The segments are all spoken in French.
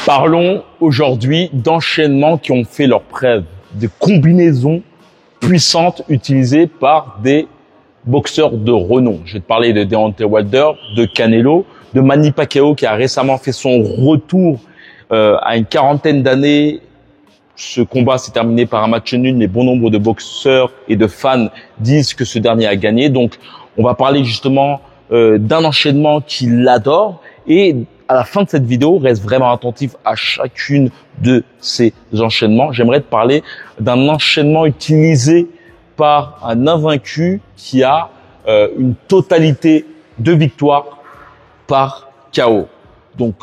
Parlons aujourd'hui d'enchaînements qui ont fait leur preuve, de combinaisons puissantes utilisées par des boxeurs de renom. Je vais te parler de Deontay Wilder, de Canelo, de Manny Pacquiao qui a récemment fait son retour à une quarantaine d'années. Ce combat s'est terminé par un match nul, mais bon nombre de boxeurs et de fans disent que ce dernier a gagné. Donc, on va parler justement d'un enchaînement qu'il adore. Et à la fin de cette vidéo, reste vraiment attentif à chacune de ces enchaînements. J'aimerais te parler d'un enchaînement utilisé par un invaincu qui a une totalité de victoires par KO. Donc,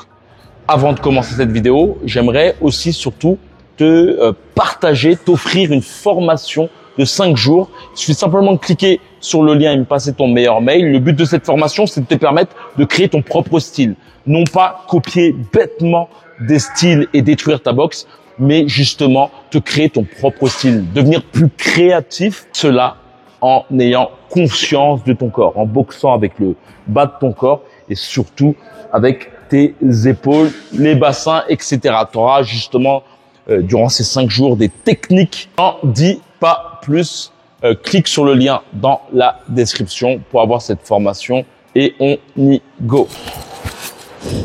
avant de commencer cette vidéo, j'aimerais aussi surtout te partager, t'offrir une formation de 5 jours. Il suffit simplement de cliquer sur le lien et me passer ton meilleur mail. Le but de cette formation, c'est de te permettre de créer ton propre style. Non pas copier bêtement des styles et détruire ta boxe, mais justement te créer ton propre style, devenir plus créatif, cela en ayant conscience de ton corps, en boxant avec le bas de ton corps et surtout avec tes épaules, les bassins, etc. Tu auras justement durant ces 5 jours des techniques. N'en dis pas plus, clique sur le lien dans la description pour avoir cette formation et on y go.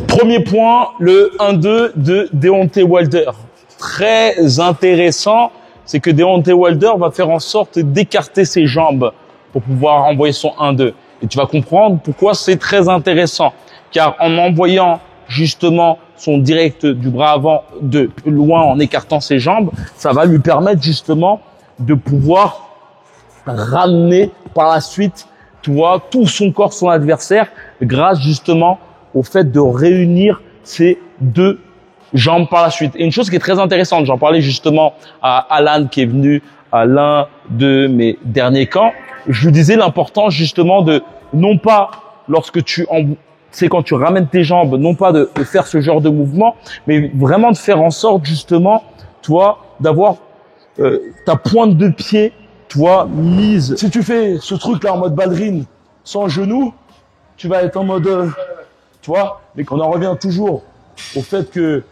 Premier point, le 1-2 de Deontay Wilder. Très intéressant, c'est que Deontay Wilder va faire en sorte d'écarter ses jambes pour pouvoir envoyer son 1-2. Et tu vas comprendre pourquoi c'est très intéressant. Car en envoyant justement son direct du bras avant de loin en écartant ses jambes, ça va lui permettre justement de pouvoir ramener par la suite, tu vois, tout son corps, son adversaire, grâce justement au fait de réunir ces deux jambes par la suite. Et une chose qui est très intéressante, j'en parlais justement à Alan qui est venu à l'un de mes derniers camps, je lui disais l'importance justement de, non pas lorsque c'est quand tu ramènes tes jambes, non pas de faire ce genre de mouvement, mais vraiment de faire en sorte justement, toi, d'avoir ta pointe de pied, toi, mise. Si tu fais ce truc-là en mode ballerine, sans genou, tu vas être en mode, tu vois, mais qu'on en revient toujours au fait que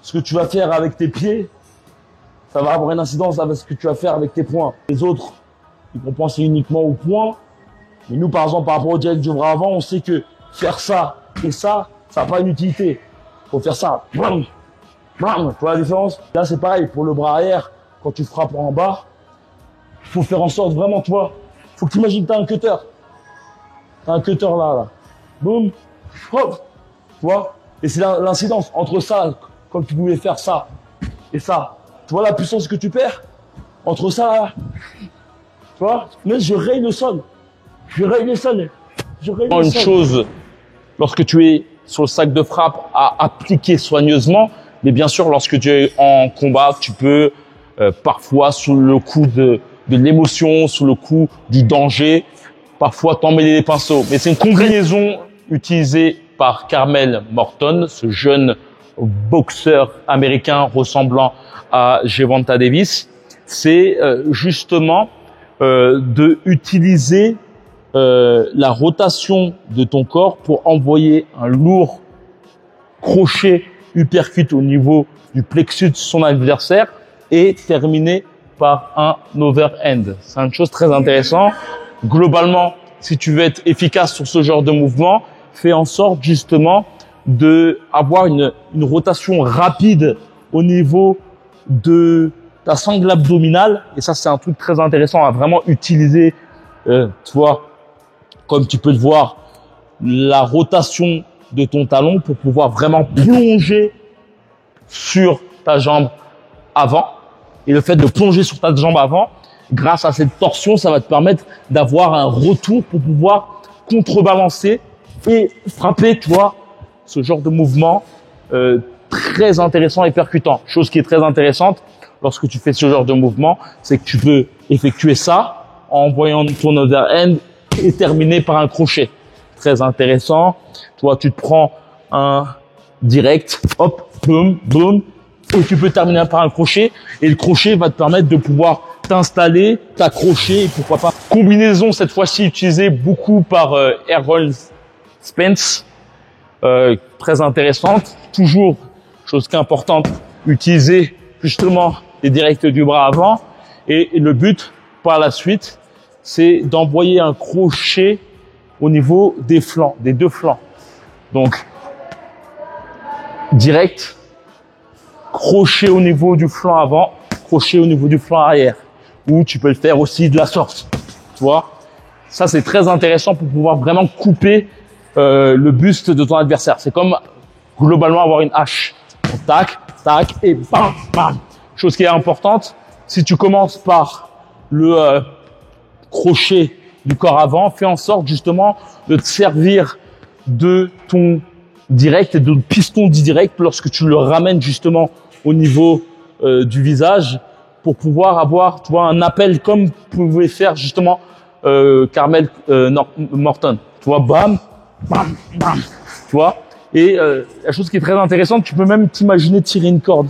ce que tu vas faire avec tes pieds, ça va avoir une incidence avec ce que tu vas faire avec tes poings. Les autres, ils vont penser uniquement aux poings, mais nous, par exemple, par rapport au direct du bras avant, on sait que faire ça et ça n'a pas une utilité. Faut faire ça. Blam, blam. Tu vois la différence? Là, c'est pareil. Pour le bras arrière, quand tu frappes en bas, faut faire en sorte vraiment, tu vois. Faut que tu imagines que tu as un cutter. Tu as un cutter là. Boum. Hop. Tu vois? Et c'est l'incidence entre ça, comme tu pouvais faire ça et ça. Tu vois la puissance que tu perds? Entre ça, là. Tu vois? Mais je raye le sol. Je raye le sol. Une chose, lorsque tu es sur le sac de frappe, à appliquer soigneusement, mais bien sûr, lorsque tu es en combat, tu peux parfois, sous le coup de l'émotion, sous le coup du danger, parfois t'emmêler les pinceaux. Mais c'est une combinaison utilisée par Carmel Morton, ce jeune boxeur américain ressemblant à Gervonta Davis. C'est justement de utiliser la rotation de ton corps pour envoyer un lourd crochet uppercut au niveau du plexus de son adversaire et terminer par un overhand. C'est une chose très intéressante. Globalement, si tu veux être efficace sur ce genre de mouvement, fais en sorte justement de avoir une rotation rapide au niveau de ta sangle abdominale. Et ça, c'est un truc très intéressant à vraiment utiliser, tu vois, comme tu peux le voir, la rotation de ton talon pour pouvoir vraiment plonger sur ta jambe avant. Et le fait de plonger sur ta jambe avant, grâce à cette torsion, ça va te permettre d'avoir un retour pour pouvoir contrebalancer et frapper, tu vois, ce genre de mouvement très intéressant et percutant. Chose qui est très intéressante lorsque tu fais ce genre de mouvement, c'est que tu peux effectuer ça en envoyant ton overhand et terminer par un crochet. Très intéressant. Toi, tu te prends un direct, hop, boum, boum, et tu peux terminer par un crochet. Et le crochet va te permettre de pouvoir t'installer, t'accrocher, et pourquoi pas. Combinaison, cette fois-ci, utilisée beaucoup par Errol Spence. Très intéressante. Toujours chose qui est importante, utiliser justement les directs du bras avant. Et le but, par la suite, c'est d'envoyer un crochet au niveau des flancs, des deux flancs. Donc, direct, crochet au niveau du flanc avant, crochet au niveau du flanc arrière. Ou tu peux le faire aussi de la sorte, tu vois. Ça, c'est très intéressant pour pouvoir vraiment couper le buste de ton adversaire. C'est comme globalement avoir une hache. Donc, tac, tac et bam, bam. Chose qui est importante, si tu commences par le crochet du corps avant, fais en sorte justement de te servir de ton direct et de piston direct lorsque tu le ramènes justement au niveau du visage pour pouvoir avoir, tu vois, un appel comme pouvait faire justement Carmel Morton. Tu vois, bam, bam, bam. Tu vois. Et la chose qui est très intéressante, tu peux même t'imaginer tirer une corde.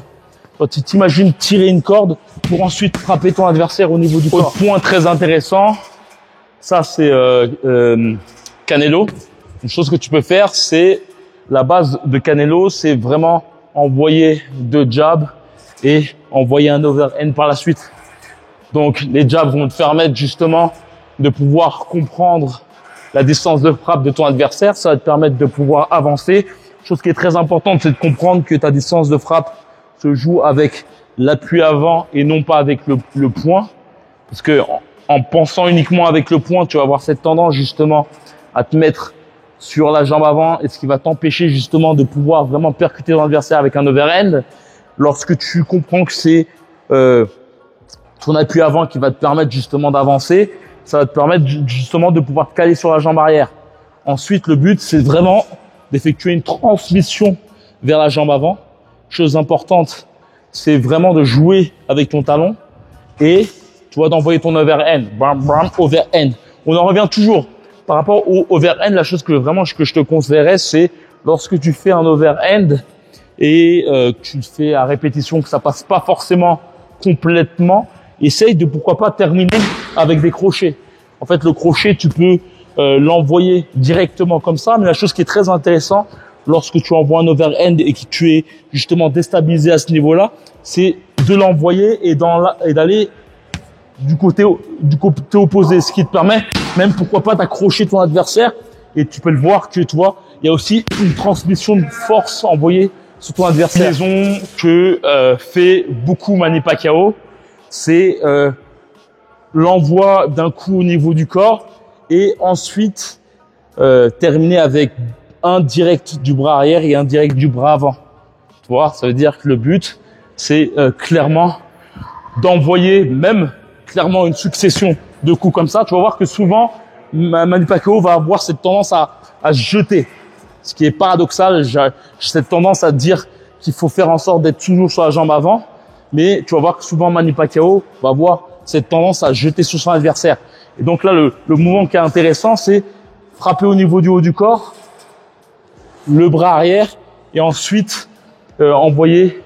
Quand tu t'imagines tirer une corde pour ensuite frapper ton adversaire au niveau du corps. Autre point très intéressant, ça c'est Canelo. Une chose que tu peux faire, c'est la base de Canelo, c'est vraiment envoyer deux jabs et envoyer un overhand par la suite. Donc les jabs vont te permettre justement de pouvoir comprendre la distance de frappe de ton adversaire. Ça va te permettre de pouvoir avancer. Chose qui est très importante, c'est de comprendre que ta distance de frappe se joue avec l'appui avant et non pas avec le poing. Parce que en pensant uniquement avec le poing, tu vas avoir cette tendance justement à te mettre sur la jambe avant et ce qui va t'empêcher justement de pouvoir vraiment percuter ton adversaire avec un overhand. Lorsque tu comprends que c'est ton appui avant qui va te permettre justement d'avancer, ça va te permettre justement de pouvoir te caler sur la jambe arrière. Ensuite, le but, c'est vraiment d'effectuer une transmission vers la jambe avant. Chose importante, c'est vraiment de jouer avec ton talon et tu vois d'envoyer ton overhand, bam, bam, overhand. On en revient toujours par rapport au overhand. La chose que je te conseillerais, c'est lorsque tu fais un overhand et tu le fais à répétition, que ça passe pas forcément complètement, essaye de pourquoi pas terminer avec des crochets. En fait, le crochet, tu peux l'envoyer directement comme ça, mais la chose qui est très intéressante lorsque tu envoies un overhand et que tu es justement déstabilisé à ce niveau-là, c'est de l'envoyer et d'aller du côté opposé, ce qui te permet même pourquoi pas d'accrocher ton adversaire. Et tu peux le voir que tu vois, il y a aussi une transmission de force envoyée sur ton adversaire. La raison que fait beaucoup Manny Pacquiao, c'est l'envoi d'un coup au niveau du corps et ensuite terminer avec un direct du bras arrière et un direct du bras avant. Tu vois, ça veut dire que le but, c'est clairement d'envoyer même clairement une succession de coups comme ça. Tu vas voir que souvent, Manny Pacquiao va avoir cette tendance à se jeter. Ce qui est paradoxal, j'ai cette tendance à dire qu'il faut faire en sorte d'être toujours sur la jambe avant. Mais tu vas voir que souvent Manny Pacquiao va avoir cette tendance à jeter sur son adversaire. Et donc là, le mouvement qui est intéressant, c'est frapper au niveau du haut du corps, le bras arrière et ensuite envoyer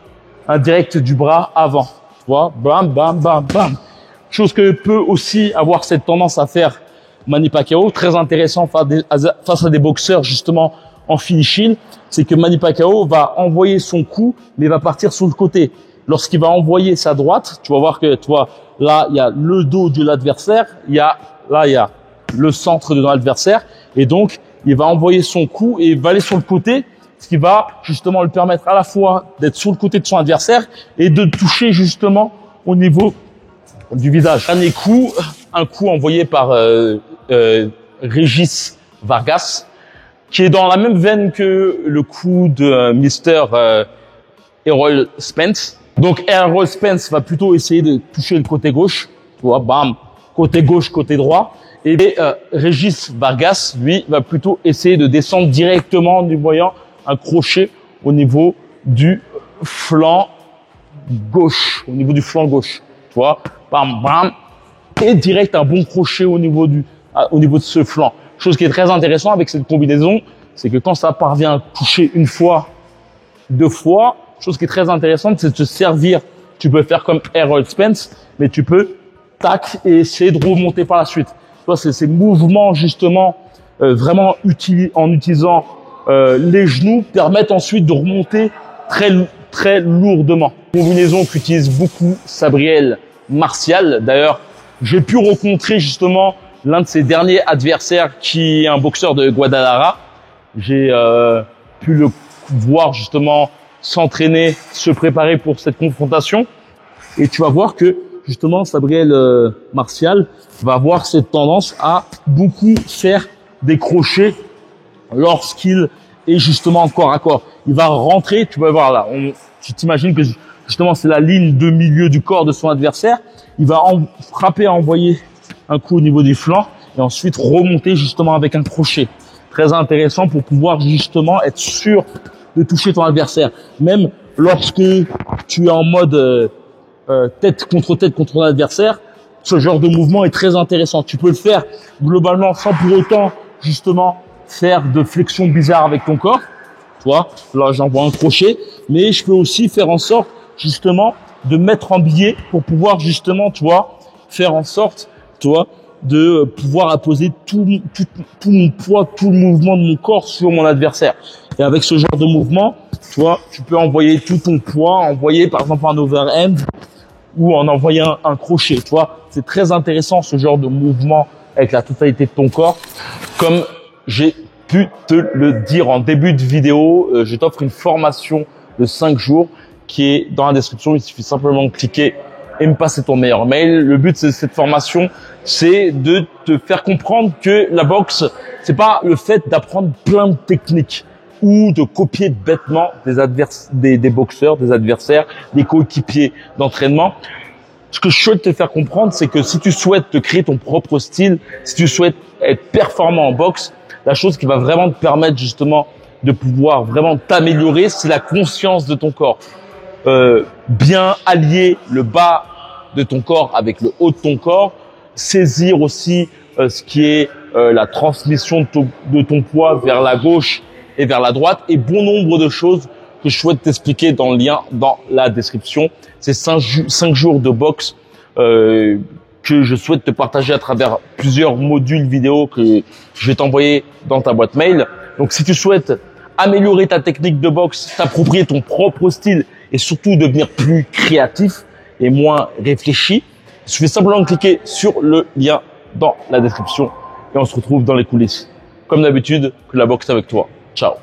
un direct du bras avant. Tu vois, bam, bam, bam, bam. Chose que peut aussi avoir cette tendance à faire Manny Pacquiao, très intéressant face à des boxeurs justement en finishing, c'est que Manny Pacquiao va envoyer son coup, mais va partir sur le côté. Lorsqu'il va envoyer sa droite, tu vas voir que, tu vois, là, il y a le dos de l'adversaire, il y a le centre de l'adversaire, et donc, il va envoyer son coup et il va aller sur le côté, ce qui va justement lui permettre à la fois d'être sur le côté de son adversaire et de toucher justement au niveau du visage. Dernier coup, un coup envoyé par Régis Vargas, qui est dans la même veine que le coup de Mr. Errol Spence. Donc Errol Spence va plutôt essayer de toucher le côté gauche, tu vois, bam, côté gauche, côté droit. Et Régis Vargas, lui, va plutôt essayer de descendre directement en lui voyant un crochet au niveau du flanc gauche, tu vois, bam, bam, et direct un bon crochet au niveau de ce flanc. Chose qui est très intéressant avec cette combinaison, c'est que quand ça parvient à toucher une fois, deux fois, chose qui est très intéressante, c'est de se servir. Tu peux faire comme Errol Spence, mais tu peux tac et essayer de remonter par la suite. Tu vois, c'est ces mouvements justement vraiment en utilisant les genoux permettent ensuite de remonter très lourdement. Combinaison qu'utilise beaucoup Sabriel Martial. D'ailleurs, j'ai pu rencontrer justement l'un de ses derniers adversaires qui est un boxeur de Guadalajara. J'ai pu le voir justement s'entraîner, se préparer pour cette confrontation. Et tu vas voir que justement Sabriel Martial va avoir cette tendance à beaucoup faire des crochets lorsqu'il est justement en corps à corps. Il va rentrer, tu vas voir là, tu t'imagines que justement c'est la ligne de milieu du corps de son adversaire. Il va frapper, envoyer un coup au niveau du flanc et ensuite remonter justement avec un crochet. Très intéressant pour pouvoir justement être sûr de toucher ton adversaire. Même lorsque tu es en mode tête contre ton adversaire, ce genre de mouvement est très intéressant. Tu peux le faire globalement sans pour autant justement faire de flexion bizarre avec ton corps. Tu vois, là j'envoie un crochet, mais je peux aussi faire en sorte justement de mettre en biais pour pouvoir justement, tu vois, faire en sorte, tu vois, de pouvoir apposer tout mon poids, tout le mouvement de mon corps sur mon adversaire. Et avec ce genre de mouvement, tu vois, tu peux envoyer tout ton poids, envoyer par exemple un overhand ou en envoyer un crochet, tu vois. C'est très intéressant ce genre de mouvement avec la totalité de ton corps. Comme j'ai pu te le dire en début de vidéo, je t'offre une formation de 5 jours qui est dans la description. Il suffit simplement de cliquer et me passer ton meilleur mail. Le but de cette formation, c'est de te faire comprendre que la boxe, c'est pas le fait d'apprendre plein de techniques ou de copier bêtement des boxeurs, des adversaires, des coéquipiers d'entraînement. Ce que je souhaite te faire comprendre, c'est que si tu souhaites te créer ton propre style, si tu souhaites être performant en boxe, la chose qui va vraiment te permettre justement de pouvoir vraiment t'améliorer, c'est la conscience de ton corps. Bien allier le bas de ton corps avec le haut de ton corps, saisir aussi ce qui est la transmission de ton poids vers la gauche et vers la droite, et bon nombre de choses que je souhaite t'expliquer dans le lien dans la description. C'est 5 jours de boxe que je souhaite te partager à travers plusieurs modules vidéo que je vais t'envoyer dans ta boîte mail. Donc si tu souhaites améliorer ta technique de boxe, t'approprier ton propre style et surtout devenir plus créatif et moins réfléchi, il suffit simplement de cliquer sur le lien dans la description et on se retrouve dans les coulisses. Comme d'habitude, que la boxe est avec toi. Ciao.